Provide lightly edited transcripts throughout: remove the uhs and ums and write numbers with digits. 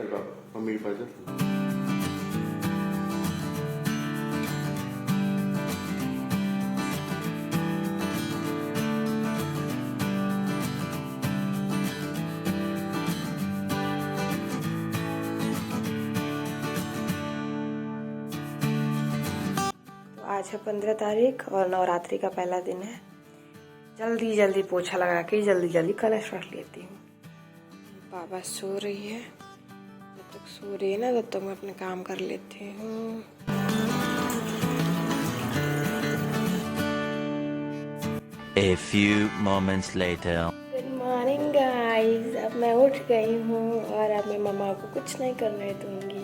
Mummy के पास जा। आज है 15 तारीख और नवरात्रि का पहला दिन है। जल्दी जल्दी पोछा लगा के जल्दी जल्दी कलश रख लेती हूँ। बाबा सो रही है, जब तक सो रही है ना तब तक मैं अपने काम कर लेती हूँ। A few moments later. Good morning guys, अब मैं उठ गई हूँ और अब मैं मम्मा को कुछ नहीं करने दूंगी।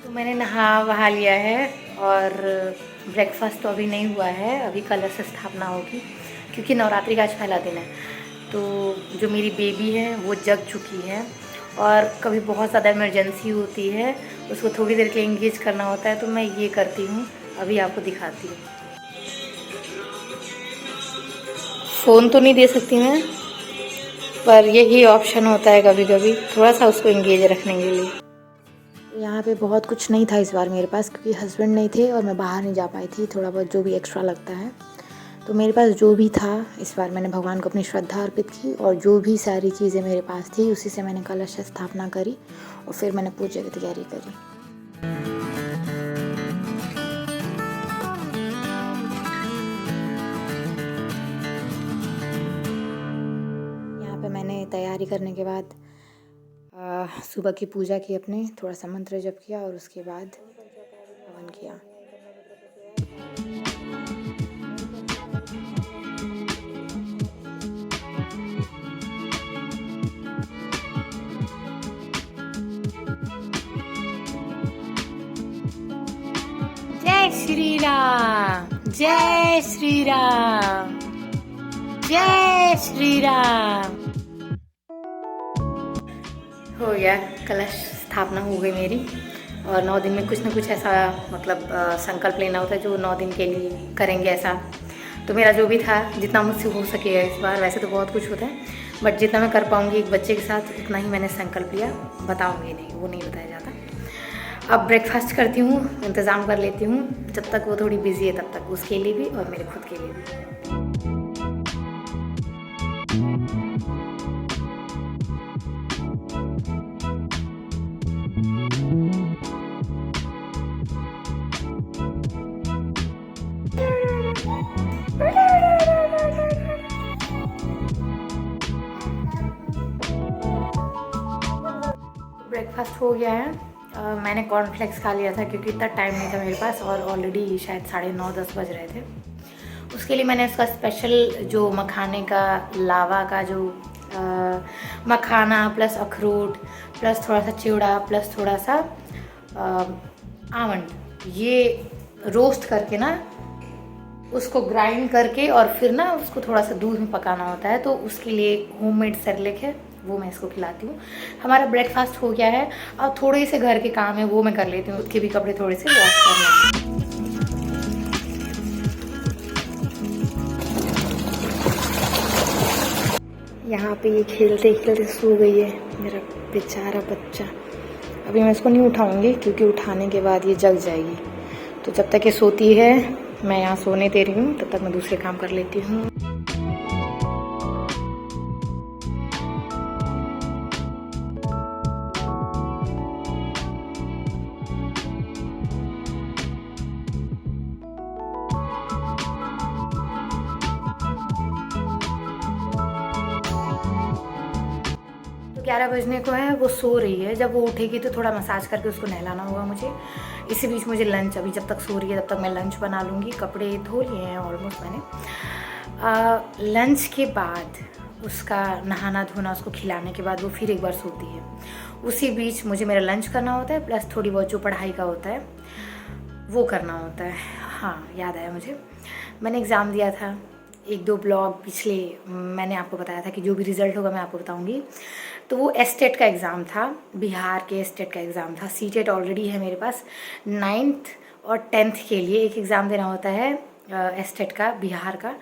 तो मैंने नहा वहा लिया है और ब्रेकफास्ट तो अभी नहीं हुआ है, अभी कलश स्थापना होगी क्योंकि नवरात्रि का आज पहला दिन है। तो जो मेरी बेबी है वो जग चुकी है और कभी बहुत ज़्यादा इमरजेंसी होती है, उसको थोड़ी देर के लिए इंगेज करना होता है, तो मैं ये करती हूँ। अभी आपको दिखाती हूँ। फ़ोन तो नहीं दे सकती मैं, पर यही ऑप्शन होता है कभी कभी थोड़ा सा उसको इंगेज रखने के लिए। यहाँ पे बहुत कुछ नहीं था इस बार मेरे पास क्योंकि हस्बैंड नहीं थे और मैं बाहर नहीं जा पाई थी। थोड़ा बहुत जो भी एक्स्ट्रा लगता है, तो मेरे पास जो भी था इस बार मैंने भगवान को अपनी श्रद्धा अर्पित की और जो भी सारी चीज़ें मेरे पास थी उसी से मैंने कलश स्थापना करी और फिर मैंने पूजा की तैयारी करी। यहाँ पे मैंने तैयारी करने के बाद सुबह की पूजा की, अपने थोड़ा सा मंत्र जप किया और उसके बाद हवन किया। जय श्री राम, जय श्री राम, जय श्री राम। हो गया, कलश स्थापना हो गई मेरी। और 9 दिन में कुछ ना कुछ ऐसा मतलब संकल्प लेना होता है जो 9 दिन के लिए करेंगे ऐसा। तो मेरा जो भी था, जितना मुझसे हो सके इस बार, वैसे तो बहुत कुछ होता है बट जितना मैं कर पाऊँगी एक बच्चे के साथ उतना ही मैंने संकल्प लिया। बताऊँगी नहीं, वो नहीं बताया जाता। अब ब्रेकफास्ट करती हूँ, इंतज़ाम कर लेती हूँ, जब तक वो थोड़ी बिजी है तब तक उसके लिए भी और मेरे खुद के लिए भी। ब्रेकफास्ट हो गया है। मैंने कॉर्नफ्लेक्स खा लिया था क्योंकि इतना टाइम नहीं था मेरे पास और ऑलरेडी शायद 9:30-10 बज रहे थे। उसके लिए मैंने उसका स्पेशल जो मखाने का लावा का जो मखाना प्लस अखरोट प्लस थोड़ा सा चिवड़ा प्लस थोड़ा सा आमंड, ये रोस्ट करके ना उसको ग्राइंड करके और फिर ना उसको थोड़ा सा दूध में पकाना होता है, तो उसके लिए होममेड सेरेलैक है, वो मैं इसको खिलाती हूँ। हमारा ब्रेकफास्ट हो गया है, अब थोड़े से घर के काम है वो मैं कर लेती हूँ, उसके भी कपड़े थोड़े से वॉश करना है। यहाँ पे ये खेलते खेलते सो गई है मेरा बेचारा बच्चा। अभी मैं इसको नहीं उठाऊंगी क्योंकि उठाने के बाद ये जग जाएगी, तो जब तक ये सोती है मैं यहाँ सोने दे रही हूँ, तब तक मैं दूसरे काम कर लेती हूँ। तो 11 बजने को है, वो सो रही है। जब वो उठेगी तो थोड़ा मसाज करके उसको नहलाना होगा मुझे। इसी बीच मुझे लंच, अभी जब तक सो रही है तब तक मैं लंच बना लूँगी। कपड़े धो लिए हैं ऑलमोस्ट मैंने। लंच के बाद उसका नहाना धोना, उसको खिलाने के बाद वो फिर एक बार सोती है। उसी बीच मुझे मेरा लंच करना होता है प्लस थोड़ी बहुत जो पढ़ाई का होता है वो करना होता है। हाँ, याद आया मुझे, मैंने एग्ज़ाम दिया था। 1-2 ब्लॉग पिछले मैंने आपको बताया था कि जो भी रिज़ल्ट होगा मैं आपको बताऊंगी। तो वो एस्टेट का एग्ज़ाम था, बिहार के एस्टेट का एग्ज़ाम था। सीटेट ऑलरेडी है मेरे पास। 9th और 10th के लिए एक एग्ज़ाम देना होता है एस्टेट का, बिहार का।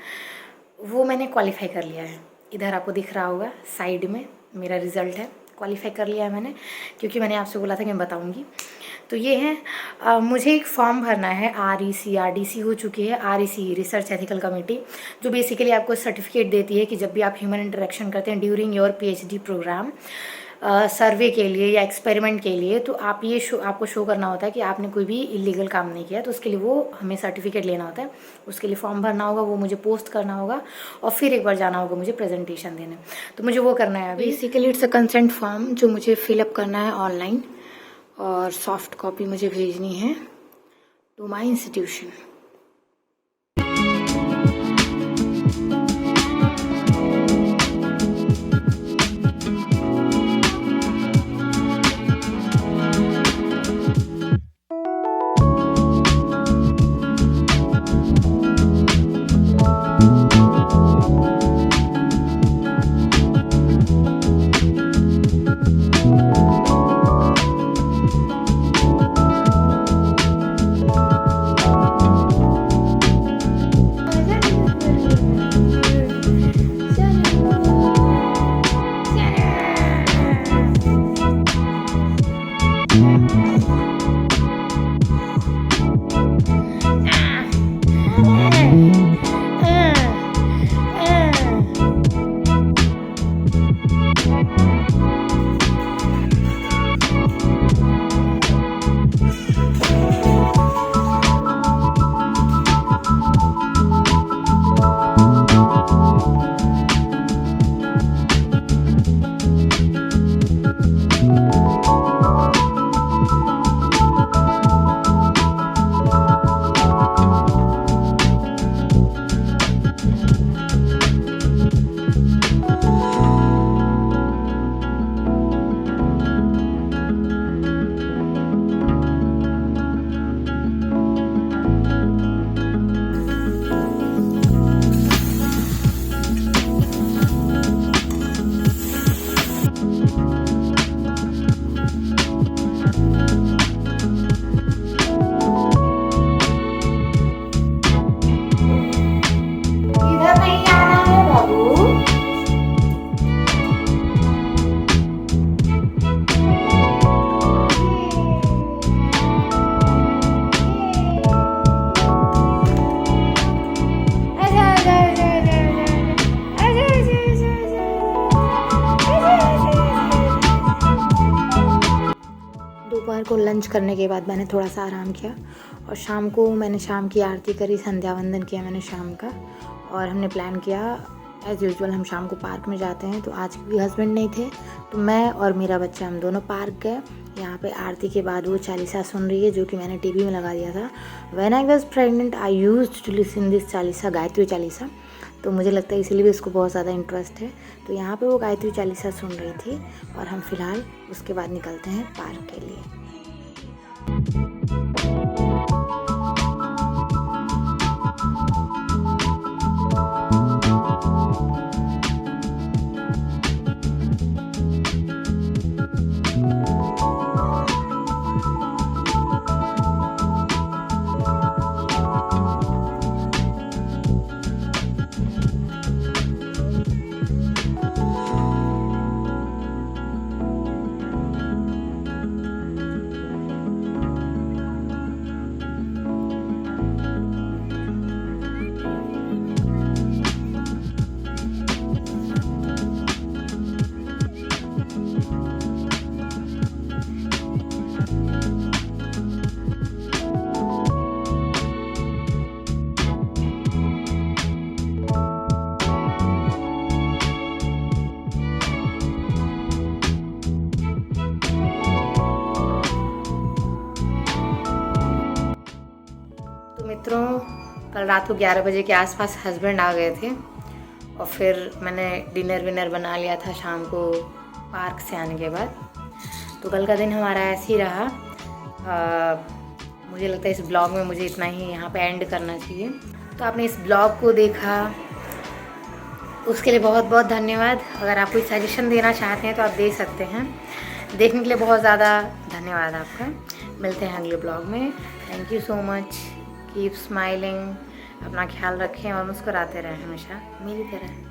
वो मैंने क्वालिफाई कर लिया है। इधर आपको दिख रहा होगा साइड में मेरा रिज़ल्ट है, क्वालिफाई कर लिया है मैंने, क्योंकि मैंने आपसे बोला था कि मैं बताऊँगी। तो ये है, मुझे एक फॉर्म भरना है, REC हो चुकी है, REC रिसर्च एथिकल कमेटी, जो बेसिकली आपको सर्टिफिकेट देती है कि जब भी आप ह्यूमन इंटरेक्शन करते हैं ड्यूरिंग योर PhD प्रोग्राम, सर्वे के लिए या एक्सपेरिमेंट के लिए, तो आप ये आपको शो करना होता है कि आपने कोई भी इलीगल काम नहीं किया। तो उसके लिए वो हमें सर्टिफिकेट लेना होता है, उसके लिए फॉर्म भरना होगा, वो मुझे पोस्ट करना होगा और फिर एक बार जाना होगा मुझे प्रेजेंटेशन देने। तो मुझे वो करना है अभी। Basically it's a consent form जो मुझे फिलअप करना है ऑनलाइन, और सॉफ्ट कॉपी मुझे भेजनी है टू माई इंस्टीट्यूशन। दोपहर को लंच करने के बाद मैंने थोड़ा सा आराम किया, और शाम को मैंने शाम की आरती करी, संध्या वंदन किया मैंने शाम का, और हमने प्लान किया एज़ यूजुअल हम शाम को पार्क में जाते हैं। तो आज भी हस्बैंड नहीं थे, तो मैं और मेरा बच्चा हम दोनों पार्क गए। यहाँ पे आरती के बाद वो चालीसा सुन रही है, जो कि मैंने टीवी में लगा दिया था। When I was pregnant I used to listen this Chalisa, Gayatri Chalisa. तो मुझे लगता है इसीलिए भी उसको बहुत ज़्यादा इंटरेस्ट है। तो यहाँ पे वो गायत्री चालीसा सुन रही थी, और हम फिलहाल उसके बाद निकलते हैं पार्क के लिए। मित्रों, कल रात को 11 बजे के आसपास हस्बैंड आ गए थे, और फिर मैंने डिनर विनर बना लिया था शाम को पार्क से आने के बाद। तो कल का दिन हमारा ऐसे ही रहा। मुझे लगता है इस ब्लॉग में मुझे इतना ही यहाँ पे एंड करना चाहिए। तो आपने इस ब्लॉग को देखा, उसके लिए बहुत बहुत धन्यवाद। अगर आप कोई सजेशन देना चाहते हैं तो आप दे सकते हैं। देखने के लिए बहुत ज़्यादा धन्यवाद आपका। मिलते हैं अगले ब्लॉग में। Thank you so much. Keep smiling. अपना ख्याल रखें और मुस्कुराते रहें हमेशा मेरी तरह।